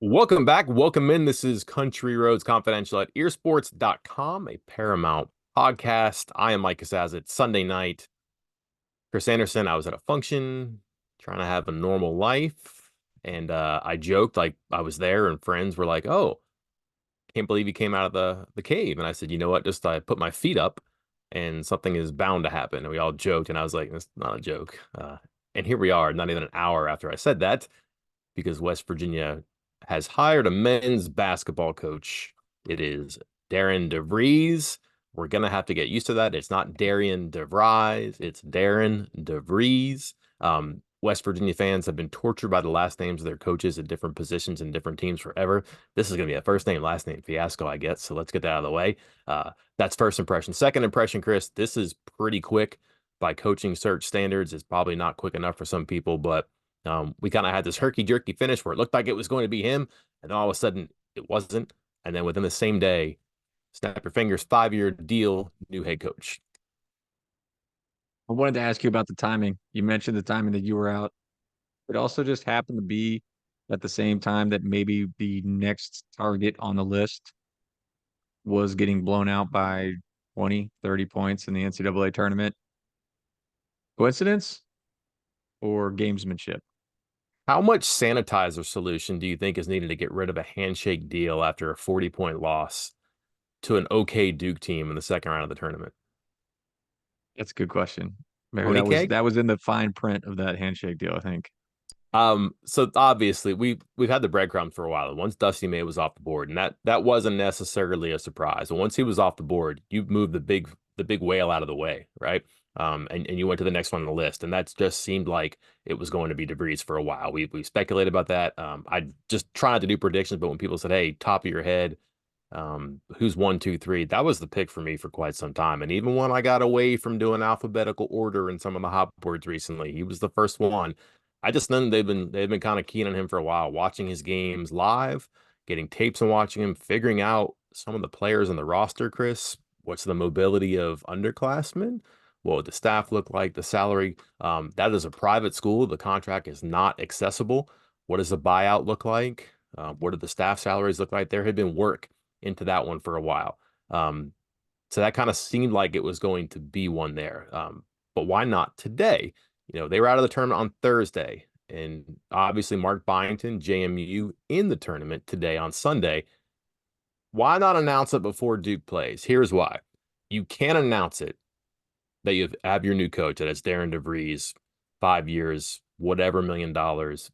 Welcome back. Welcome in. This is Country Roads Confidential at earsports.com, a Paramount podcast. I am Mike Casaz. It's Sunday night. Chris Anderson, I was at a function trying to have a normal life. And I joked like I was there, and friends were like, "Oh, can't believe you came out of the cave." And I said, "You know what? Just I put my feet up and something is bound to happen." And we all joked. And I was like, "That's not a joke." And here we are, not even an hour after I said that, because West Virginia has hired a men's basketball coach. It is Darian DeVries. We're going to have to get used to that. It's not Darian DeVries, it's Darren DeVries. West Virginia fans have been tortured by the last names of their coaches at different positions and different teams forever. This is going to be a first name, last name fiasco, I guess. So let's get that out of the way. That's first impression. Second impression, Chris, this is pretty quick by coaching search standards. It's probably not quick enough for some people, but we kind of had this herky-jerky finish where it looked like it was going to be him, and then all of a sudden it wasn't. And then within the same day, snap your fingers, 5-year deal, new head coach. I wanted to ask you about the timing. You mentioned the timing that you were out. It also just happened to be at the same time that maybe the next target on the list was getting blown out by 20, 30 points in the NCAA tournament. Coincidence or gamesmanship? How much sanitizer solution do you think is needed to get rid of a handshake deal after a 40-point loss to an okay Duke team in the second round of the tournament? That's a good question. Maybe Pony that cake? was in the fine print of that handshake deal, I think. So obviously we've had the breadcrumbs for a while. Once Dusty May was off the board, and that wasn't necessarily a surprise. And once he was off the board, you moved the big whale out of the way, right? And you went to the next one on the list, and that just seemed like it was going to be DeVries for a while. We speculated about that. I just tried to do predictions, but when people said, "Hey, top of your head, who's one, two, three?" That was the pick for me for quite some time. And even when I got away from doing alphabetical order in some of the hot boards recently, he was the first one. I just know they've been kind of keen on him for a while, watching his games live, getting tapes and watching him, figuring out some of the players on the roster, Chris. What's the mobility of underclassmen? What would the staff look like? The salary? That is a private school. The contract is not accessible. What does the buyout look like? What do the staff salaries look like? There had been work into that one for a while. So that kind of seemed like it was going to be one there. But why not today? They were out of the tournament on Thursday, and obviously Mark Byington, JMU, in the tournament today on Sunday. Why not announce it before Duke plays? Here's why. You can't announce it that you have your new coach, that it's Darren DeVries, 5 years, whatever $1 million,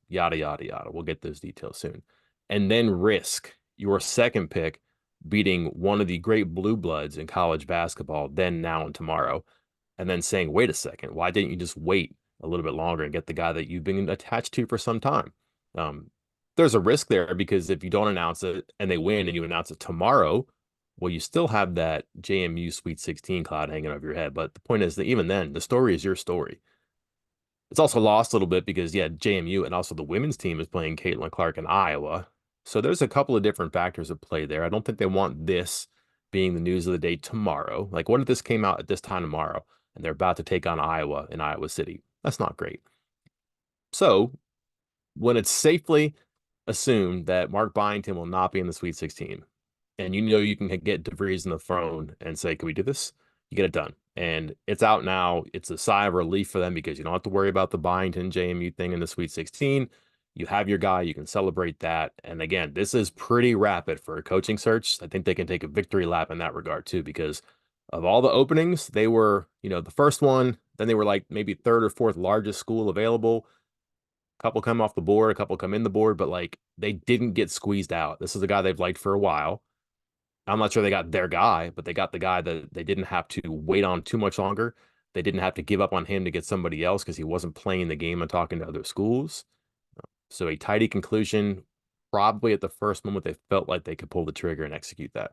yada, yada, yada. We'll get those details soon. And then risk your second pick beating one of the great blue bloods in college basketball, then, now, and tomorrow, and then saying, wait a second, why didn't you just wait a little bit longer and get the guy that you've been attached to for some time? Um, there's a risk there because if you don't announce it and they win and you announce it tomorrow, well, you still have that JMU Sweet 16 cloud hanging over your head. But the point is that even then, the story is your story. It's also lost a little bit because, yeah, JMU and also the women's team is playing Caitlin Clark in Iowa. So there's a couple of different factors at play there. I don't think they want this being the news of the day tomorrow. Like, what if this came out at this time tomorrow and they're about to take on Iowa in Iowa City? That's not great. So when it's safely assumed that Mark Byington will not be in the Sweet 16, and you can get DeVries in the throne and say, "Can we do this?" You get it done, and it's out now. It's a sigh of relief for them because you don't have to worry about the Byington JMU thing in the Sweet 16. You have your guy. You can celebrate that. And again, this is pretty rapid for a coaching search. I think they can take a victory lap in that regard too, because of all the openings, they were, the first one. Then they were like maybe third or fourth largest school available. A couple come off the board, a couple come in the board, but like they didn't get squeezed out. This is a guy they've liked for a while. I'm not sure they got their guy, but they got the guy that they didn't have to wait on too much longer. They didn't have to give up on him to get somebody else because he wasn't playing the game and talking to other schools. So a tidy conclusion, probably at the first moment they felt like they could pull the trigger and execute that.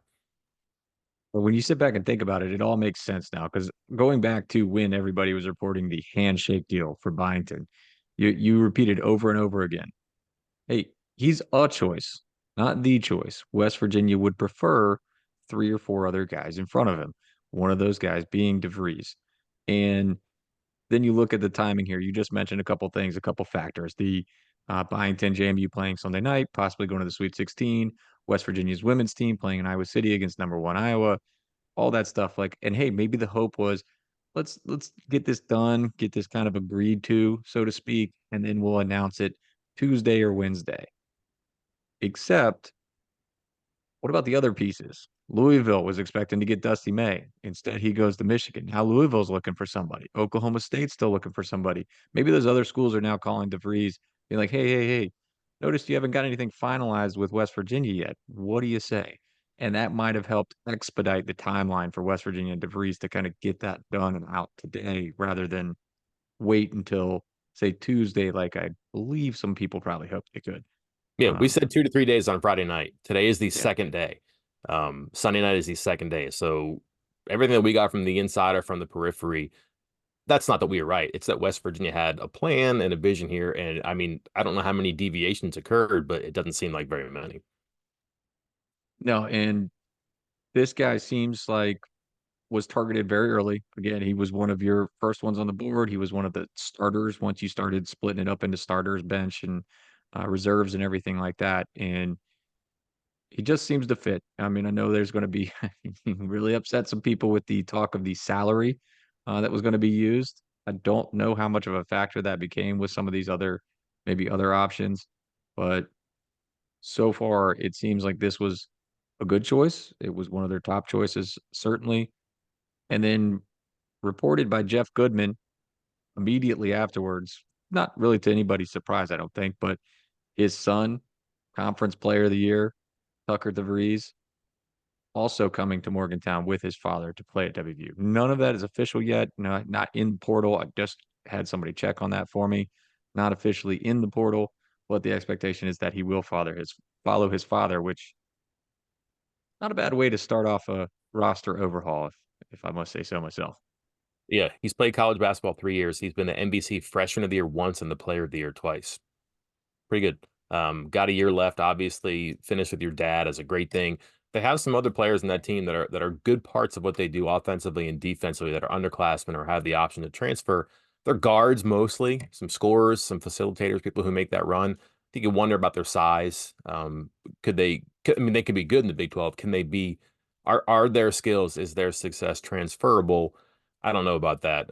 But when you sit back and think about it, it all makes sense now. Because going back to when everybody was reporting the handshake deal for Byington, you repeated over and over again. Hey, he's a choice, not the choice. West Virginia would prefer three or four other guys in front of him. One of those guys being DeVries. And then you look at the timing here. You just mentioned a couple things, a couple factors. The Byington, JMU playing Sunday night, possibly going to the Sweet 16. West Virginia's women's team playing in Iowa City against number one Iowa. All that stuff. Like, and hey, maybe the hope was let's get this done, get this kind of agreed to, so to speak, and then we'll announce it Tuesday or Wednesday. Except what about the other pieces? Louisville was expecting to get Dusty May. Instead, he goes to Michigan. Now Louisville's looking for somebody. Oklahoma State's still looking for somebody. Maybe those other schools are now calling DeVries, being like, hey, notice you haven't got anything finalized with West Virginia yet. What do you say? And that might have helped expedite the timeline for West Virginia and DeVries to kind of get that done and out today rather than wait until, say, Tuesday, like I believe some people probably hoped they could. Yeah, we Um, said 2 to 3 days on Friday night. Today is the yeah. second day. Sunday night is the second day. So everything that we got from the insider, from the periphery, that's not that we were right. It's that West Virginia had a plan and a vision here. And I mean, I don't know how many deviations occurred, but it doesn't seem like very many. No, and this guy seems like was targeted very early. Again, he was one of your first ones on the board. He was one of the starters once you started splitting it up into starters, bench, and reserves and everything like that. And he just seems to fit. I mean, I know there's going to be really upset some people with the talk of the salary that was going to be used. I don't know how much of a factor that became with some of these other, maybe other options, but so far it seems like this was a good choice. It was one of their top choices, certainly. And then reported by Jeff Goodman immediately afterwards, not really to anybody's surprise, I don't think, but his son, conference player of the year, Tucker DeVries, also coming to Morgantown with his father to play at WVU. None of that is official yet. No, not in the portal. I just had somebody check on that for me. Not officially in the portal, but the expectation is that he will follow his father, which not a bad way to start off a roster overhaul, if I must say so myself. Yeah, he's played college basketball 3 years. He's been the NBC Freshman of the Year once and the Player of the Year twice. Pretty good. Got a year left. Obviously, finish with your dad is a great thing. They have some other players in that team that are good parts of what they do offensively and defensively that are underclassmen or have the option to transfer. They're guards mostly, some scorers, some facilitators, people who make that run. I think you wonder about their size. I mean, they could be good in the Big 12. Can they be? Are their skills? Is their success transferable? I don't know about that.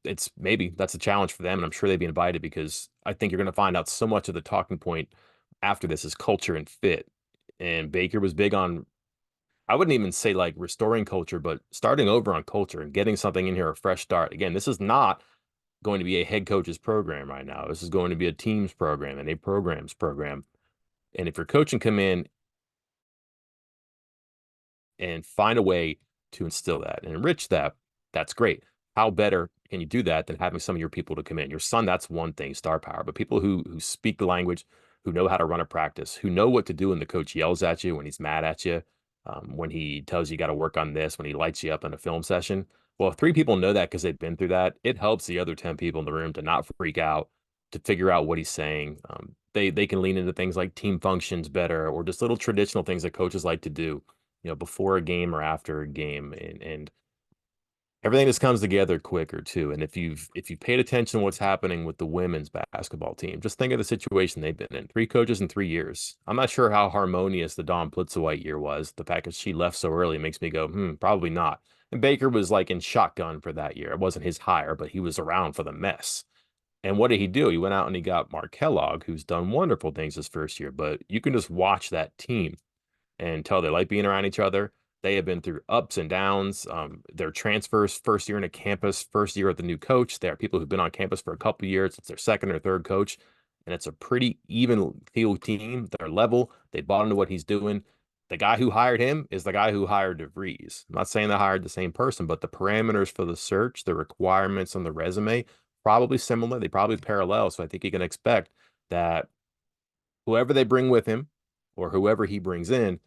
It's maybe that's a challenge for them, and I'm sure they'd be invited because I think you're going to find out so much of the talking point after this is culture and fit. And Baker was big on, I wouldn't even say like restoring culture, but starting over on culture and getting something in here, a fresh start. Again, this is not going to be a head coach's program right now. This is going to be a team's program and a program's program. And if your coach can come in and find a way to instill that and enrich that, that's great. How better can you do that than having some of your people to come in? Your son, that's one thing, star power, but people who speak the language, who know how to run a practice, who know what to do when the coach yells at you, when he's mad at you, when he tells you got to work on this, when he lights you up in a film session. Well, if three people know that because they've been through that, it helps the other 10 people in the room to not freak out, to figure out what he's saying. They can lean into things like team functions better or just little traditional things that coaches like to do, before a game or after a game, and everything just comes together quicker too. And if you've paid attention to what's happening with the women's basketball team, just think of the situation they've been in. Three coaches in 3 years. I'm not sure how harmonious the Dawn Plitzowite year was. The fact that she left so early makes me go, probably not. And Baker was like in shotgun for that year. It wasn't his hire, but he was around for the mess. And what did he do? He went out and he got Mark Kellogg, who's done wonderful things his first year. But you can just watch that team and tell they like being around each other. They have been through ups and downs. Their transfers, first year in a campus, first year with the new coach. They are people who've been on campus for a couple of years. It's their second or third coach, and it's a pretty even field team. They're level. They bought into what he's doing. The guy who hired him is the guy who hired DeVries. I'm not saying they hired the same person, but the parameters for the search, the requirements on the resume, probably similar. They probably parallel. So I think you can expect that whoever they bring with him or whoever he brings in,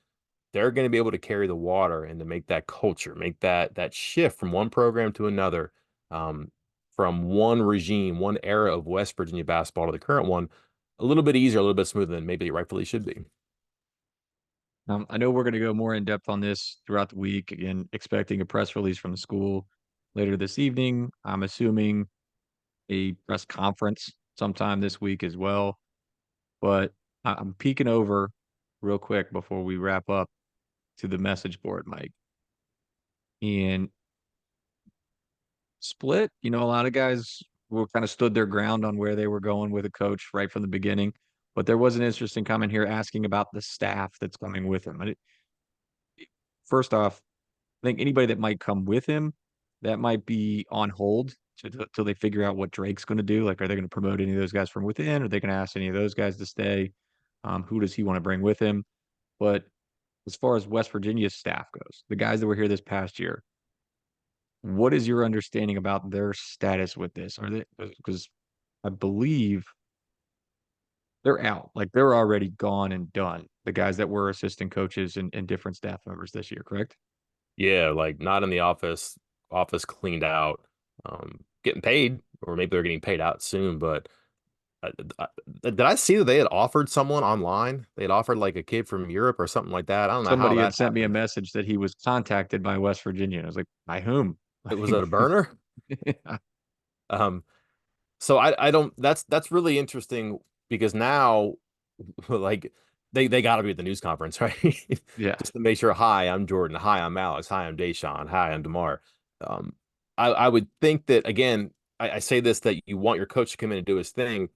they're going to be able to carry the water and to make that culture, make that shift from one program to another, um, from one regime, one era of West Virginia basketball to the current one, a little bit easier, a little bit smoother than maybe it rightfully should be. I know we're going to go more in depth on this throughout the week. Again, expecting a press release from the school later this evening. I'm assuming a press conference sometime this week as well. But I'm peeking over real quick before we wrap up to the message board, Mike. And split, a lot of guys were kind of stood their ground on where they were going with a coach right from the beginning. But there was an interesting comment here asking about the staff that's coming with him. First off, I think anybody that might come with him, that might be on hold till they figure out what Drake's going to do. Like, are they going to promote any of those guys from within? Are they going to ask any of those guys to stay? Who does he want to bring with him? But as far as West Virginia's staff goes, the guys that were here this past year, what is your understanding about their status with this? Are they, because I believe they're out, like they're already gone and done. The guys that were assistant coaches and different staff members this year, correct? Yeah, like not in the office cleaned out, getting paid, or maybe they're getting paid out soon. But I, I, did I see that they had offered someone online? They had offered like a kid from Europe or something like that. I don't know how Somebody had that sent me a happened. message that he was contacted by West Virginia. And I was like, by whom? It was Like, at a burner. yeah, Um, so I don't. That's really interesting because now, like they got to be at the news conference, right? yeah. Just to make sure. Hi, I'm Jordan. Hi, I'm Alex. Hi, I'm Deshaun. Hi, I'm Demar. Um, I would think that again. I say this that you want your coach to come in and do his thing,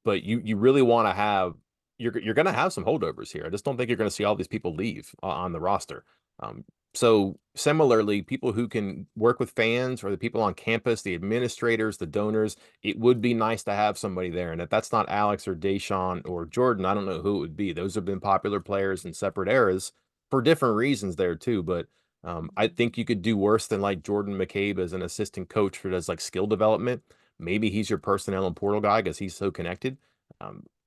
but you really want to have you're going to have some holdovers here. I just don't think you're going to see all these people leave on the roster. Um, so similarly, people who can work with fans or the people on campus, the administrators, the donors, it would be nice to have somebody there. And if that's not Alex or Deshaun or Jordan, I don't know who it would be. Those have been popular players in separate eras for different reasons there too. But I think you could do worse than like Jordan McCabe as an assistant coach for does like skill development. Maybe he's your personnel and portal guy because he's so connected.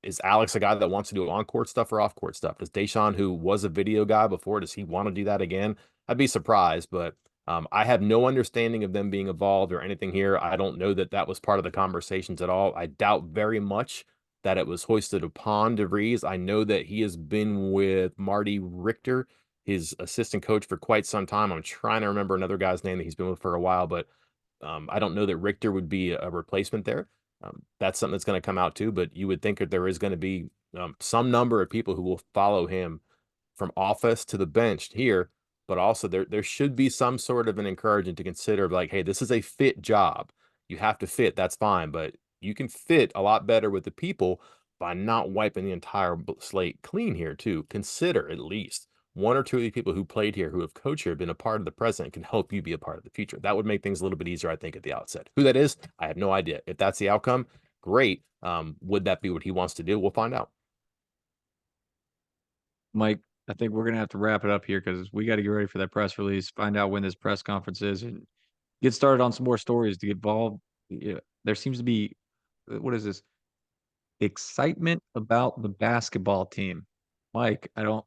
Is Alex a guy that wants to do on-court stuff or off-court stuff? Does Deshaun, who was a video guy before, does he want to do that again? I'd be surprised, but I have no understanding of them being involved or anything here. I don't know that that was part of the conversations at all. I doubt very much that it was hoisted upon DeVries. I know that he has been with Marty Richter, his assistant coach, for quite some time. I'm trying to remember another guy's name that he's been with for a while, but I don't know that Richter would be a replacement there. That's something that's going to come out too, but you would think that there is going to be some number of people who will follow him from office to the bench here, but also there should be some sort of an encouragement to consider like, hey, this is a fit job. You have to fit, that's fine, but you can fit a lot better with the people by not wiping the entire slate clean here too. Consider at least one or two of the people who played here, who have coached here, been a part of the present, can help you be a part of the future. That would make things a little bit easier, I think, at the outset. Who that is, I have no idea. If that's the outcome, great. Would that be what he wants to do? We'll find out. Mike, I think we're gonna have to wrap it up here because we got to get ready for that press release, find out when this press conference is, and get started on some more stories to get involved. Yeah, there seems to be what is this excitement about the basketball team. Mike, I'm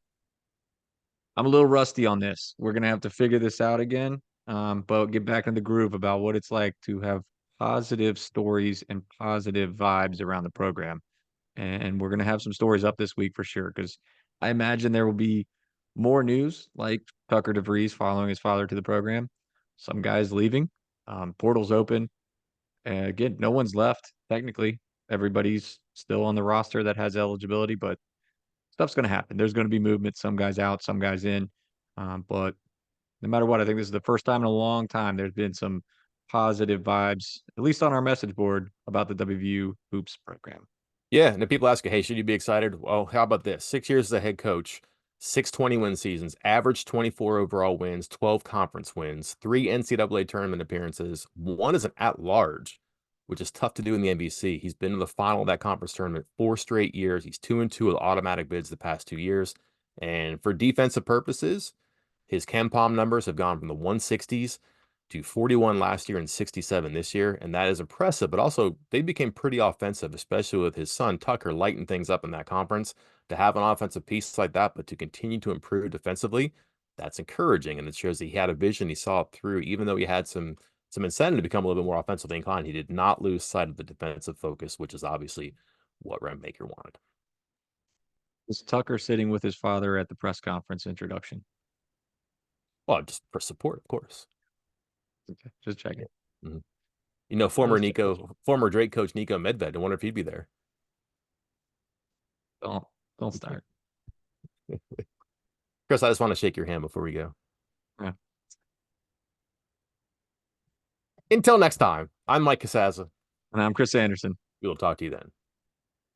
a little rusty on this. We're gonna have to figure this out again, but get back in the groove about what it's like to have positive stories and positive vibes around the program. And we're gonna have some stories up this week for sure, because I imagine there will be more news like Tucker DeVries following his father to the program, some guys leaving, portals open. And again, no one's left technically. Everybody's still on the roster that has eligibility, but stuff's going to happen. There's going to be movement, some guys out, some guys in. But no matter what, I think this is the first time in a long time there's been some positive vibes, at least on our message board, about the WVU hoops program. Yeah, and if people ask you, hey, should you be excited? Well, how about this? 6 years as a head coach, 6 20-win seasons, average 24 overall wins, 12 conference wins, three NCAA tournament appearances. One is an at-large, which is tough to do in the NBC. He's been to the final of that conference tournament 4 straight years. He's 2-2 with automatic bids the past 2 years. And for defensive purposes, his KenPom numbers have gone from the 160s to 41 last year and 67 this year, and that is impressive. But also, they became pretty offensive, especially with his son Tucker lighting things up in that conference. To have an offensive piece like that, but to continue to improve defensively, that's encouraging, and it shows that he had a vision. He saw it through, even though he had some incentive to become a little bit more offensively inclined. He did not lose sight of the defensive focus, which is obviously what Rem Baker wanted. Was Tucker sitting with his father at the press conference introduction? Well, just for support, of course. Okay, just Yeah. checking. Mhm. You know, Those guys. former Drake coach Nico Medved. I wonder if he'd be there. Don't don't start. Chris, I just want to shake your hand before we go. Yeah. Until next time, I'm Mike Casaza. And I'm Chris Anderson. We will talk to you then.